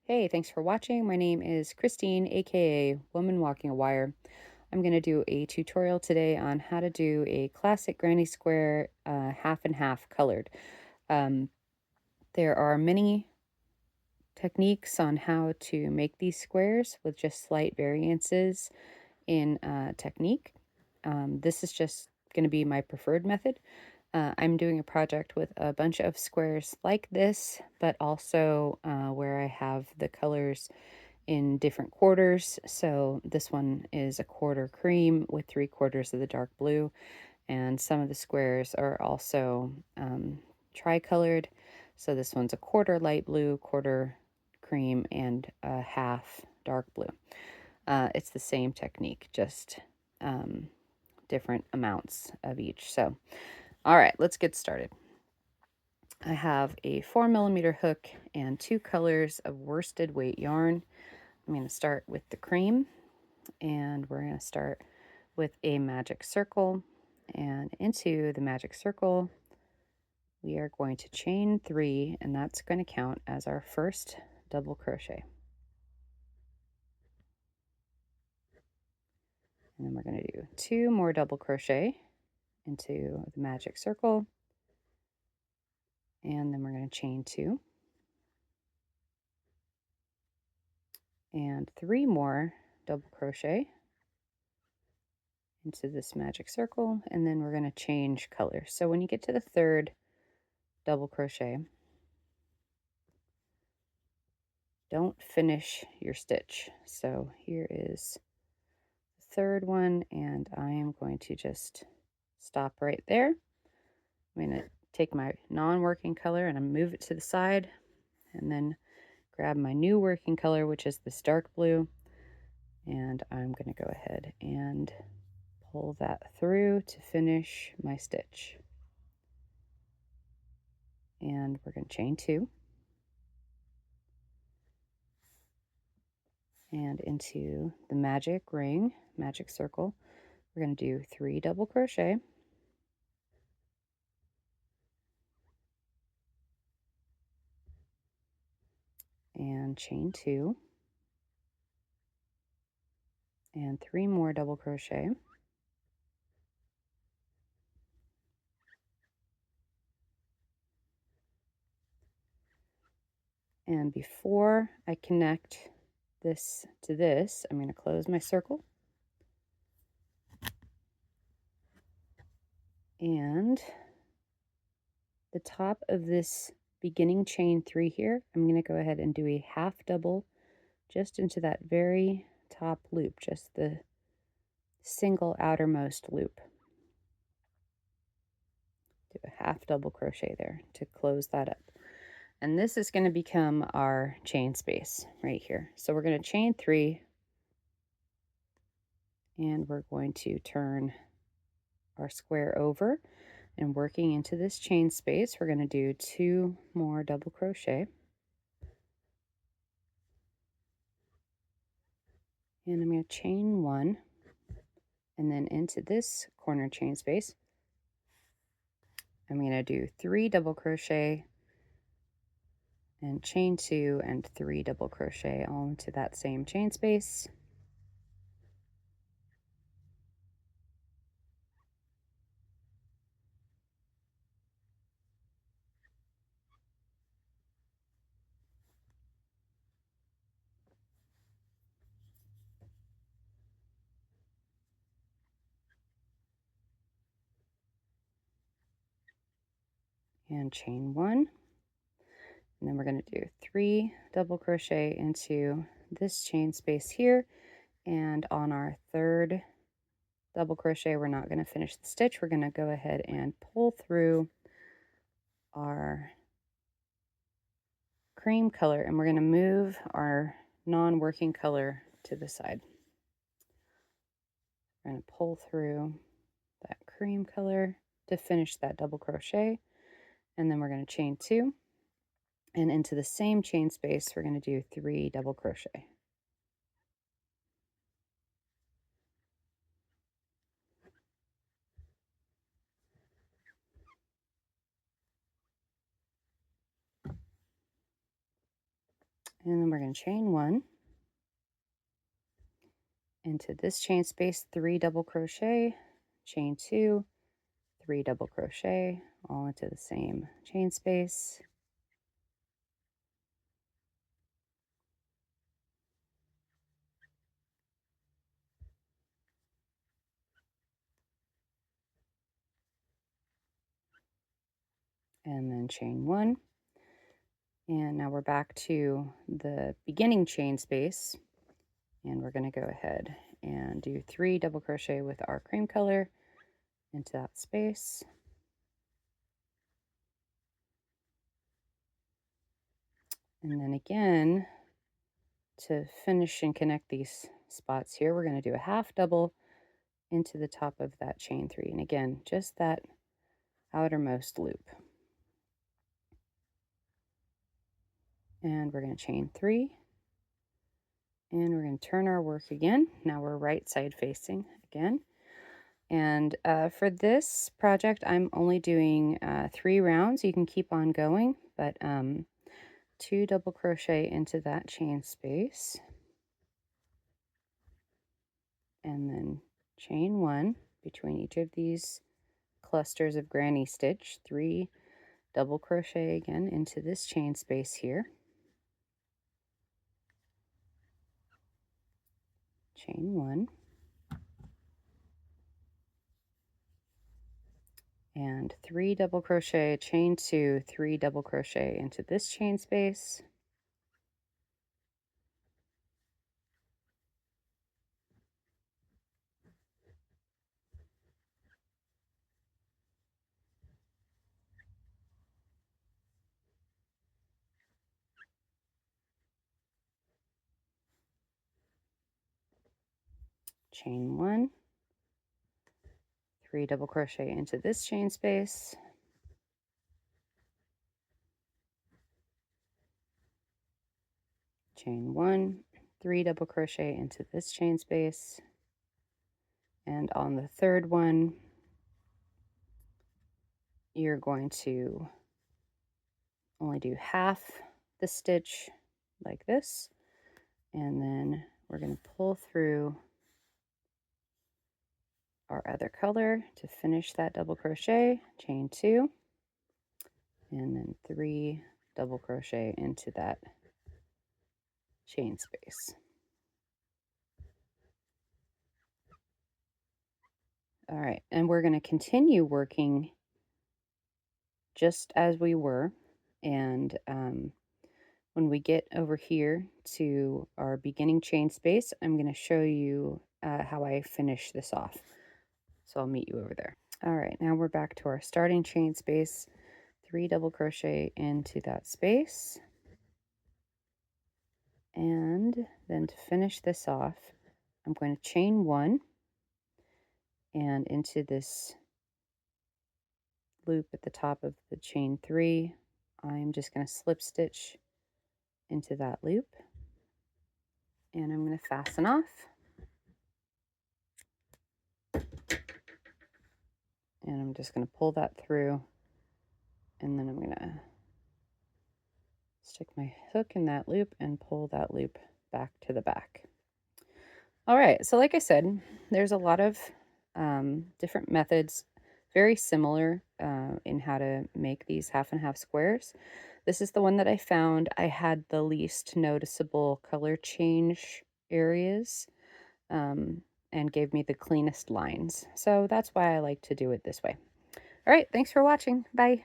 Hey, thanks for watching. My name is Christine, aka Woman Walking a Wire. I'm going to do a tutorial today on how to do a classic granny square half and half colored. Um, there are many techniques on how to make these squares with just slight variances in technique. This is just going to be my preferred method. I'm doing a project with a bunch of squares like this, but also where I have the colors in different quarters. So this one is a quarter cream with 3/4 of the dark blue, and some of the squares are also tri-colored. So this one's a quarter light blue, quarter cream, and a half dark blue. It's the same technique, just different amounts of each. So, all right, let's get started. I have a 4mm hook and 2 colors of worsted weight yarn. I'm going to start with the cream, and we're going to start with a magic circle, and into the magic circle we are going to chain 3, and that's going to count as our first double crochet. And then we're going to do 2 more double crochet into the magic circle, and then we're going to chain 2 and 3 more double crochet into this magic circle, and then we're going to change color. So when you get to the third double crochet, don't finish your stitch. So here is the third one, and I am going to just stop right there. I'm going to take my non-working color and I move it to the side, and then grab my new working color, which is this dark blue, and I'm going to go ahead and pull that through to finish my stitch. And we're going to chain 2 and into the magic ring, magic circle, we're going to do 3 double crochet and chain 2 and 3 more double crochet, and before I connect this to this, I'm going to close my circle, and the top of this beginning chain 3 here, I'm going to go ahead and do a half double just into that very top loop, just the single outermost loop. Do a half double crochet there to close that up. And this is going to become our chain space right here. So we're going to chain 3, and we're going to turn our square over, and working into this chain space, we're going to do 2 more double crochet. And I'm going to chain 1, and then into this corner chain space, I'm going to do 3 double crochet and chain 2 and 3 double crochet all into that same chain space. And chain 1, and then we're going to do 3 double crochet into this chain space here, and on our third double crochet, we're not going to finish the stitch. We're going to go ahead and pull through our cream color, and we're going to move our non-working color to the side. We're going to pull through that cream color to finish that double crochet, and then we're going to chain 2, and into the same chain space we're going to do 3 double crochet. And then we're going to chain 1 into this chain space, 3 double crochet, chain 2, 3 double crochet, all into the same chain space. And then chain 1. And now we're back to the beginning chain space, and we're going to go ahead and do 3 double crochet with our cream color into that space. And then again, to finish and connect these spots here, we're going to do a half double into the top of that chain 3. And again, just that outermost loop. And we're going to chain 3. And we're going to turn our work again. Now we're right side facing again. And for this project, I'm only doing 3 rounds. You can keep on going, but 2 double crochet into that chain space. And then chain 1 between each of these clusters of granny stitch, 3 double crochet again into this chain space here. Chain 1. And 3 double crochet, chain 2, 3 double crochet into this chain space. Chain 1, 3 double crochet into this chain space. Chain 1, 3 double crochet into this chain space. And on the third one, you're going to only do half the stitch like this, and then we're going to pull through our other color to finish that double crochet, chain 2, and then 3 double crochet into that chain space. All right, and we're going to continue working just as we were, and when we get over here to our beginning chain space, I'm going to show you how I finish this off. So I'll meet you over there. All right, now we're back to our starting chain space, 3 double crochet into that space. And then to finish this off, I'm going to chain 1 and into this loop at the top of the chain 3, I'm just going to slip stitch into that loop, and I'm going to fasten off. And I'm just going to pull that through, and then I'm going to stick my hook in that loop and pull that loop back to the back. All right, so like I said, there's a lot of different methods, very similar in how to make these half and half squares. This is the one that I found I had the least noticeable color change areas and gave me the cleanest lines. So that's why I like to do it this way. All right, thanks for watching. Bye.